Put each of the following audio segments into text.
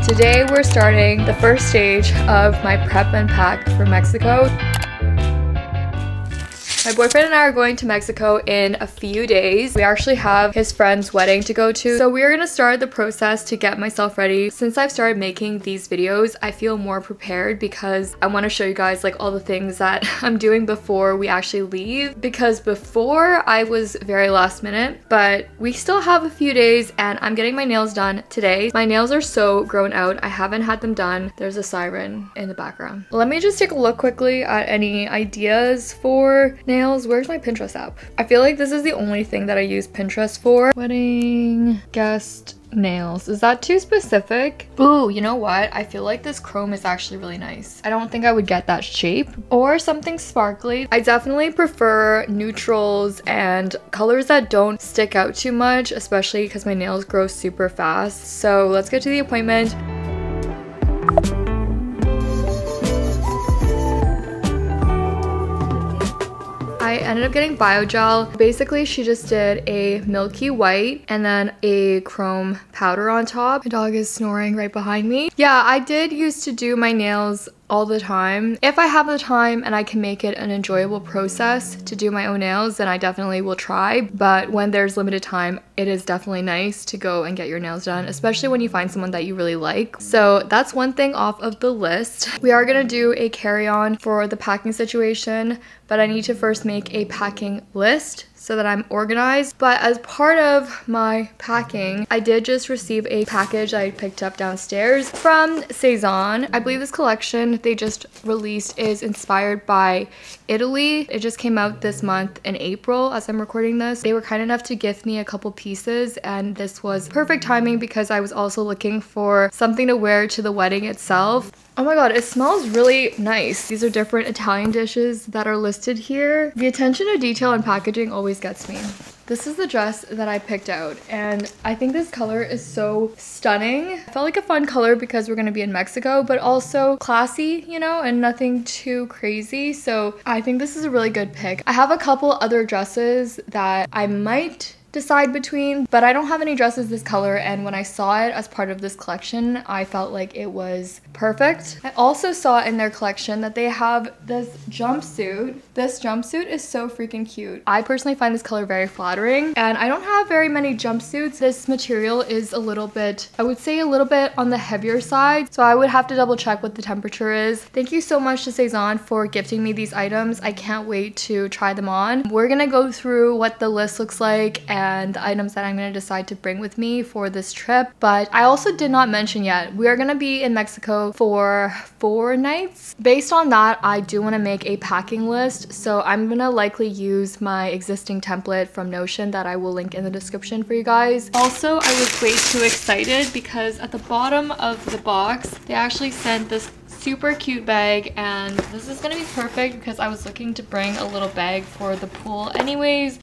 Today we're starting the first stage of my prep and pack for Mexico. My boyfriend and I are going to Mexico in a few days. We actually have his friend's wedding to go to. So we're gonna start the process to get myself ready. Since I've started making these videos, I feel more prepared because I wanna show you guys like all the things that I'm doing before we actually leave. Because before I was very last minute, but we still have a few days and I'm getting my nails done today. My nails are so grown out. I haven't had them done. There's a siren in the background. Let me just take a look quickly at any ideas for nails. Where's my Pinterest app? I feel like this is the only thing that I use Pinterest for. Wedding guest nails. Is that too specific? Ooh, you know what? I feel like this chrome is actually really nice. I don't think I would get that shape or something sparkly. I definitely prefer neutrals and colors that don't stick out too much, especially because my nails grow super fast. So let's get to the appointment. I ended up getting Biogel. Basically, she just did a milky white and then a chrome powder on top. My dog is snoring right behind me. Yeah, I did used to do my nails all the time. If I have the time and I can make it an enjoyable process to do my own nails, then I definitely will try. But when there's limited time, it is definitely nice to go and get your nails done, especially when you find someone that you really like. So that's one thing off of the list. We are gonna do a carry-on for the packing situation, but I need to first make a packing list so that I'm organized. But as part of my packing, I did just receive a package I picked up downstairs from Sézane. I believe this collection they just released is inspired by Italy. It just came out this month in April as I'm recording this. They were kind enough to gift me a couple pieces and this was perfect timing because I was also looking for something to wear to the wedding itself. Oh my god, it smells really nice. These are different Italian dishes that are listed here. The attention to detail and packaging always gets me. This is the dress that I picked out and I think this color is so stunning. I felt like a fun color because we're gonna be in Mexico, but also classy, you know, and nothing too crazy. So I think this is a really good pick. I have a couple other dresses that I might decide between, but I don't have any dresses this color, and when I saw it as part of this collection, I felt like it was perfect. I also saw in their collection that they have this jumpsuit. This jumpsuit is so freaking cute. I personally find this color very flattering, and I don't have very many jumpsuits. This material is a little bit, I would say a little bit on the heavier side, so I would have to double check what the temperature is. Thank you so much to Sézane for gifting me these items. I can't wait to try them on. We're gonna go through what the list looks like and the items that I'm going to decide to bring with me for this trip. But I also did not mention yet, we are going to be in Mexico for 4 nights. Based on that, I do want to make a packing list. So I'm going to likely use my existing template from Notion that I will link in the description for you guys. Also, I was way too excited because at the bottom of the box, they actually sent this super cute bag, and this is going to be perfect because I was looking to bring a little bag for the pool anyways.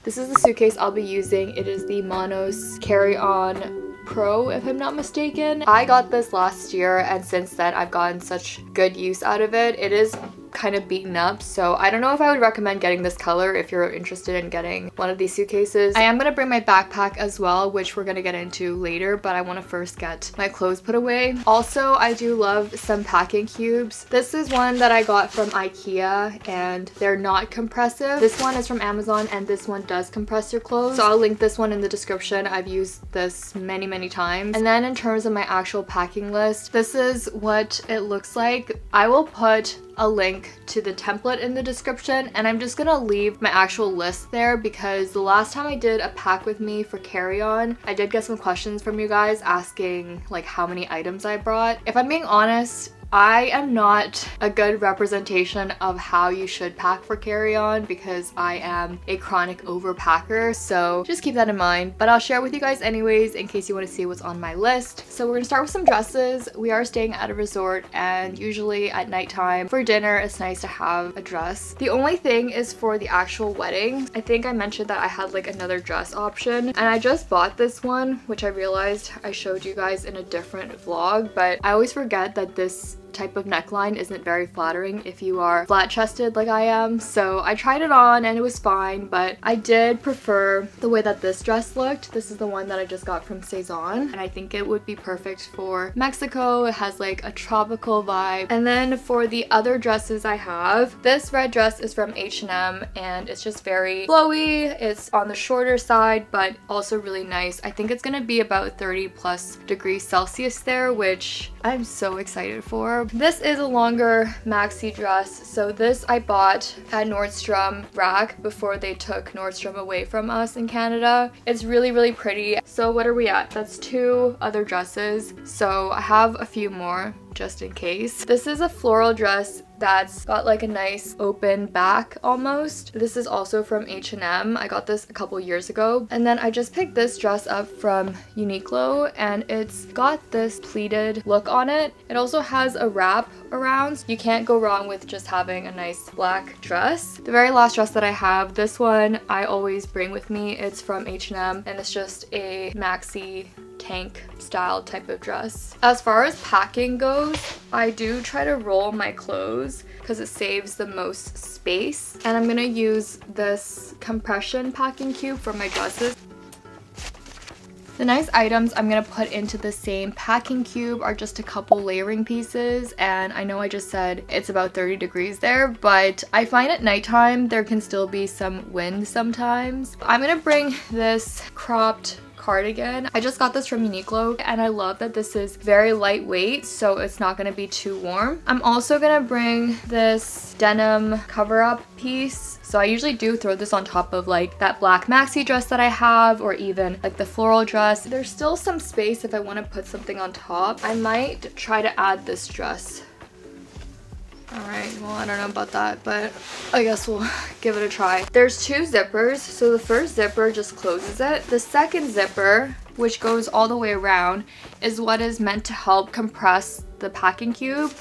This is the suitcase I'll be using. It is the Manos Carry-On Pro, if I'm not mistaken. I got this last year and since then I've gotten such good use out of it. It is kind of beaten up, so I don't know if I would recommend getting this color if you're interested in getting one of these suitcases. I am gonna bring my backpack as well, which we're gonna get into later, but I want to first get my clothes put away. Also, I do love some packing cubes. This is one that I got from IKEA and they're not compressive. This one is from Amazon and this one does compress your clothes, so I'll link this one in the description. I've used this many times. And then in terms of my actual packing list, this is what it looks like. I will put a link to the template in the description, and I'm just gonna leave my actual list there because the last time I did a pack with me for carry-on, I did get some questions from you guys asking like how many items I brought. If I'm being honest, I am not a good representation of how you should pack for carry-on because I am a chronic overpacker, so just keep that in mind. But I'll share with you guys anyways in case you want to see what's on my list. So we're gonna start with some dresses. We are staying at a resort and usually at nighttime for dinner it's nice to have a dress. The only thing is for the actual wedding. I think I mentioned that I had like another dress option and I just bought this one, which I realized I showed you guys in a different vlog, but I always forget that this type of neckline isn't very flattering if you are flat-chested like I am. So I tried it on and it was fine, but I did prefer the way that this dress looked. This is the one that I just got from Cezanne, and I think it would be perfect for Mexico. It has like a tropical vibe. And then for the other dresses I have, this red dress is from H&M and it's just very flowy. It's on the shorter side, but also really nice. I think it's gonna be about 30+ degrees Celsius there, which I'm so excited for. This is a longer maxi dress. So this I bought at Nordstrom Rack before they took Nordstrom away from us in Canada. It's really, really pretty. So what are we at? That's 2 other dresses. So I have a few more just in case. This is a floral dress that's got like a nice open back almost. This is also from H&M. I got this a couple years ago. And then I just picked this dress up from Uniqlo and it's got this pleated look on it. It also has a wrap around. You can't go wrong with just having a nice black dress. The very last dress that I have, this one I always bring with me. It's from H&M and it's just a maxi tank style type of dress. As far as packing goes, I do try to roll my clothes because it saves the most space. And I'm gonna use this compression packing cube for my dresses. The nice items I'm gonna put into the same packing cube are just a couple layering pieces, and I know I just said it's about 30 degrees there, but I find at nighttime there can still be some wind sometimes. I'm gonna bring this cropped cardigan. I just got this from Uniqlo and I love that this is very lightweight, so it's not gonna be too warm. I'm also gonna bring this denim cover-up piece. So I usually do throw this on top of like that black maxi dress that I have, or even like the floral dress. There's still some space if I want to put something on top. I might try to add this dress. Alright, well I don't know about that, but I guess we'll give it a try. There's 2 zippers, so the first zipper just closes it. The second zipper, which goes all the way around, is what is meant to help compress the packing cube.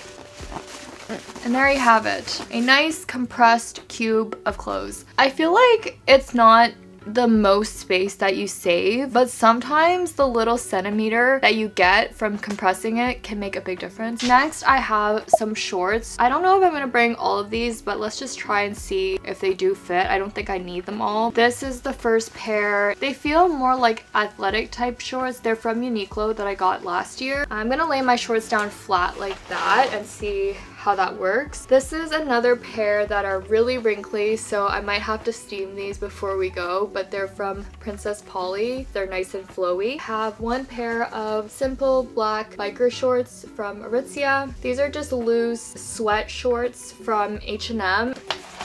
And there you have it, a nice compressed cube of clothes. I feel like it's not the most space that you save, but sometimes the little centimeter that you get from compressing it can make a big difference. Next, I have some shorts. I don't know if I'm gonna bring all of these, but let's just try and see if they do fit. I don't think I need them all. This is the first pair. They feel more like athletic type shorts. They're from Uniqlo that I got last year. I'm gonna lay my shorts down flat like that and see how that works. This is another pair that are really wrinkly, so I might have to steam these before we go, but they're from Princess Polly. They're nice and flowy. I have one pair of simple black biker shorts from Aritzia. These are just loose sweat shorts from H&M.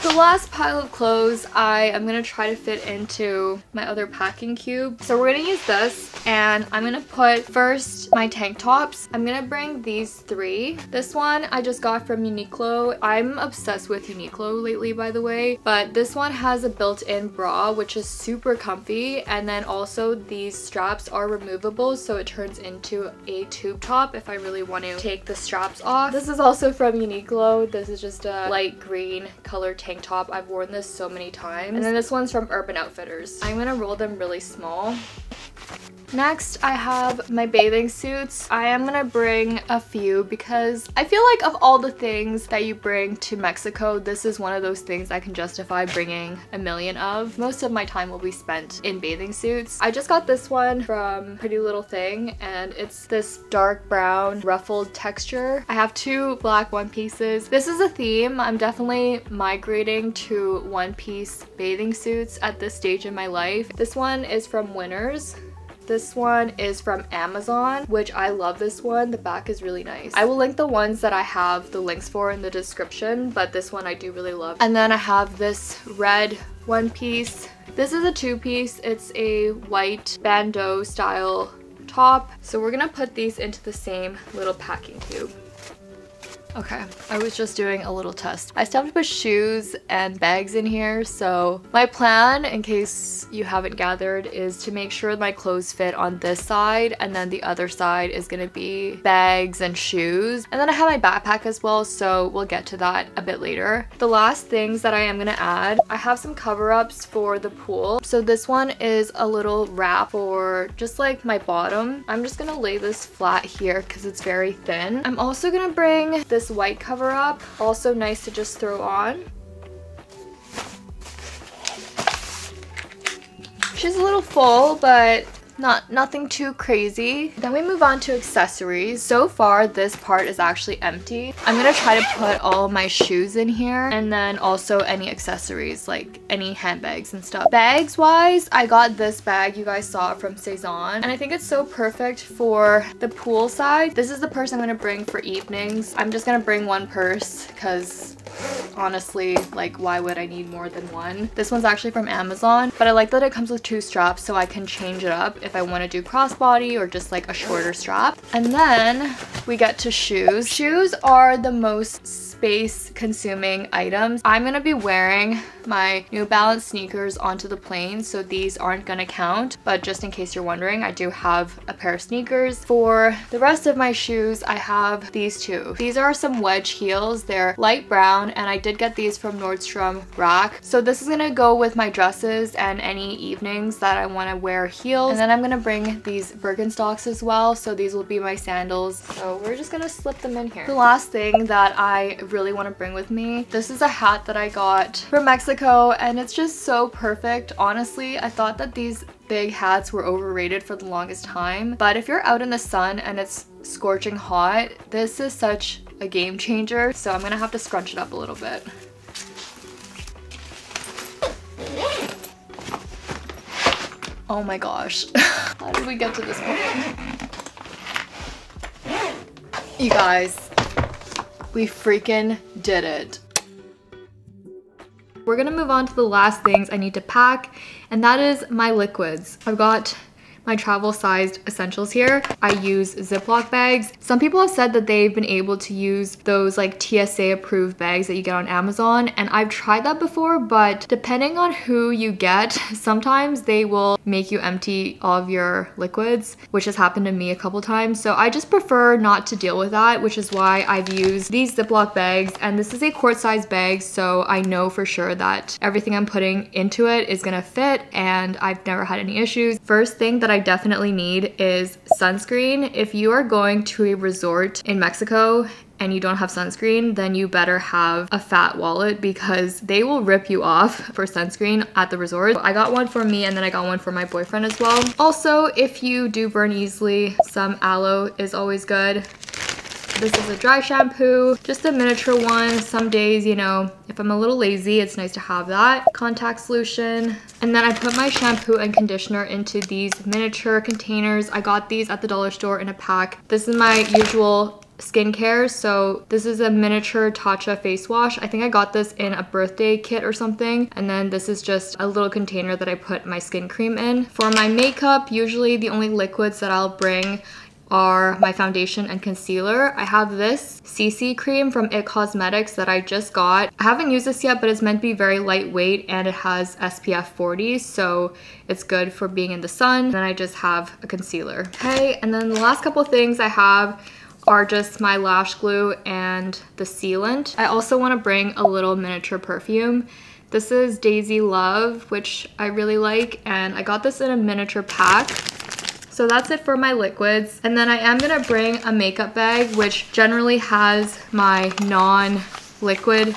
The last pile of clothes I am going to try to fit into my other packing cube. So we're going to use this, and I'm going to put first my tank tops. I'm going to bring these 3. This one I just got from Uniqlo. I'm obsessed with Uniqlo lately, by the way, but this one has a built-in bra, which is super comfy, and then also these straps are removable, so it turns into a tube top if I really want to take the straps off. This is also from Uniqlo. This is just a light green color tank top. I've worn this so many times. And then this one's from Urban Outfitters. I'm gonna roll them really small. Next, I have my bathing suits. I am gonna bring a few because I feel like of all the things that you bring to Mexico, this is one of those things I can justify bringing a million of. Most of my time will be spent in bathing suits. I just got this one from Pretty Little Thing, and it's this dark brown ruffled texture. I have 2 black one pieces. This is a theme. I'm definitely migrating to one-piece bathing suits at this stage in my life. This one is from Winners. This one is from Amazon, which I love this one. The back is really nice. I will link the ones that I have the links for in the description, but this one I do really love. And then I have this red one piece. This is a 2-piece. It's a white bandeau style top. So we're gonna put these into the same little packing cube. Okay, I was just doing a little test. I still have to put shoes and bags in here, so my plan, in case you haven't gathered, is to make sure my clothes fit on this side, and then the other side is gonna be bags and shoes. And then I have my backpack as well, so we'll get to that a bit later. The last things that I am gonna add, I have some cover-ups for the pool. So this one is a little wrap for just like my bottom. I'm just gonna lay this flat here because it's very thin. I'm also gonna bring this white cover up, also nice to just throw on. She's a little full, but nothing too crazy. Then we move on to accessories. So far, this part is actually empty. I'm gonna try to put all my shoes in here, and then also any accessories, like any handbags and stuff. Bags wise, I got this bag. You guys saw it from Cezanne, and I think it's so perfect for the pool side. This is the purse I'm gonna bring for evenings. I'm just gonna bring one purse because honestly, like, why would I need more than one? This one's actually from Amazon, but I like that it comes with 2 straps so I can change it up if I want to do crossbody or just like a shorter strap. And then we get to shoes. Shoes are the most space consuming items. I'm gonna be wearing my New Balance sneakers onto the plane, so these aren't gonna count, but just in case you're wondering, I do have a pair of sneakers. For the rest of my shoes, I have these two. These are some wedge heels. They're light brown, and I did get these from Nordstrom Rack. So this is gonna go with my dresses and any evenings that I want to wear heels. And then I'm gonna bring these Birkenstocks as well, so these will be my sandals. So we're just gonna slip them in here. The last thing that I really want to bring with me, this is a hat that I got from Mexico, and it's just so perfect. Honestly, I thought that these big hats were overrated for the longest time, but if you're out in the sun and it's scorching hot, this is such a game changer. So I'm gonna have to scrunch it up a little bit. Oh my gosh. How did we get to this point? You guys, we freaking did it. We're gonna move on to the last things I need to pack, and that is my liquids. I've got my travel sized essentials here. I use Ziploc bags. Some people have said that they've been able to use those like TSA approved bags that you get on Amazon, and I've tried that before, but depending on who you get, sometimes they will make you empty all of your liquids, which has happened to me a couple times. So I just prefer not to deal with that, which is why I've used these Ziploc bags, and this is a quart size bag, so I know for sure that everything I'm putting into it is gonna fit, and I've never had any issues. First thing that I definitely need is sunscreen. If you are going to a resort in Mexico and you don't have sunscreen, then you better have a fat wallet because they will rip you off for sunscreen at the resort. I got one for me, and then I got one for my boyfriend as well. Also, if you do burn easily, some aloe is always good. This is a dry shampoo, just a miniature one. Some days, you know, if I'm a little lazy, it's nice to have that. Contact solution. And then I put my shampoo and conditioner into these miniature containers. I got these at the dollar store in a pack. This is my usual skincare. So this is a miniature Tatcha face wash. I think I got this in a birthday kit or something. And then this is just a little container that I put my skin cream in. For my makeup, usually the only liquids that I'll bring are my foundation and concealer. I have this CC cream from IT Cosmetics that I just got. I haven't used this yet, but it's meant to be very lightweight, and it has SPF 40, so it's good for being in the sun. Then I just have a concealer. Okay, and then the last couple things I have are just my lash glue and the sealant. I also want to bring a little miniature perfume. This is Daisy Love, which I really like, and I got this in a miniature pack. So that's it for my liquids. And then I am gonna bring a makeup bag, which generally has my non-liquid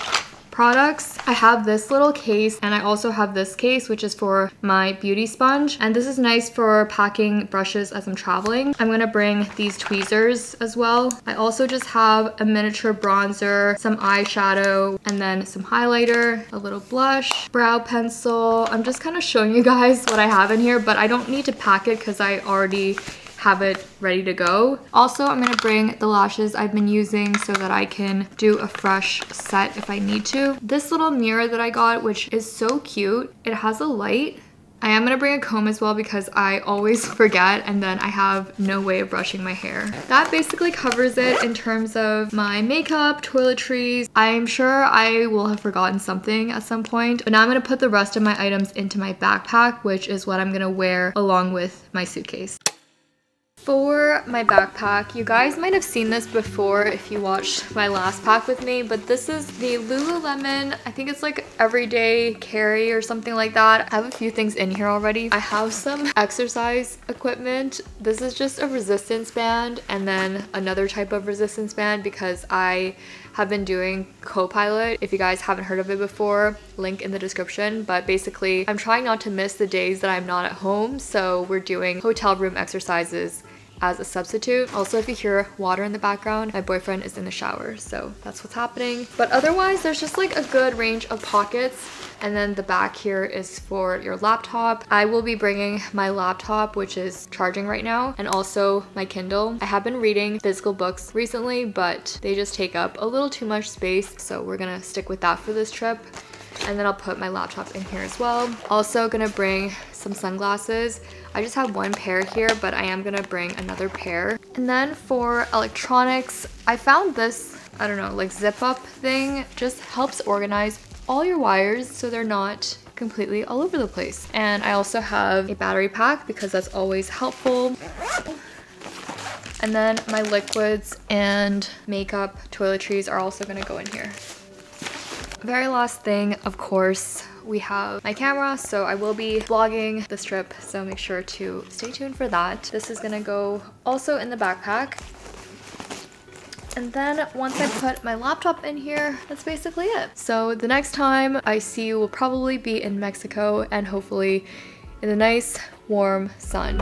products. I have this little case, and I also have this case, which is for my beauty sponge. And this is nice for packing brushes as I'm traveling. I'm gonna bring these tweezers as well. I also just have a miniature bronzer, some eyeshadow, and then some highlighter, a little blush, brow pencil. I'm just kind of showing you guys what I have in here, but I don't need to pack it because I already have it ready to go. Also, I'm gonna bring the lashes I've been using so that I can do a fresh set if I need to. This little mirror that I got, which is so cute, it has a light I am gonna bring a comb as well because I always forget and then I have no way of brushing my hair. That basically covers it in terms of my makeup, toiletries. I'm sure I will have forgotten something at some point, but now I'm gonna put the rest of my items into my backpack, which is what I'm gonna wear along with my suitcase. For my backpack, you guys might have seen this before if you watched my last pack with me, but this is the Lululemon, I think it's like everyday carry or something like that. I have a few things in here already. I have some exercise equipment. This is just a resistance band and then another type of resistance band because I have been doing Copilot. If you guys haven't heard of it before, link in the description. But basically, I'm trying not to miss the days that I'm not at home, so we're doing hotel room exercises as a substitute. Also, if you hear water in the background, my boyfriend is in the shower, so that's what's happening. But otherwise, there's just like a good range of pockets. And then the back here is for your laptop. I will be bringing my laptop, which is charging right now, and also my Kindle. I have been reading physical books recently, but they just take up a little too much space, so we're gonna stick with that for this trip. And then I'll put my laptop in here as well. Also gonna bring some sunglasses. I just have one pair here, but I am gonna bring another pair. And then for electronics, I found this, I don't know, like zip up thing. Just helps organize all your wires so they're not completely all over the place. And I also have a battery pack because that's always helpful. And then my liquids and makeup toiletries are also gonna go in here. Very last thing, of course, we have my camera, so I will be vlogging this trip, so make sure to stay tuned for that. This is gonna go also in the backpack. And then once I put my laptop in here, that's basically it. So the next time I see you will probably be in Mexico and hopefully in the nice warm sun.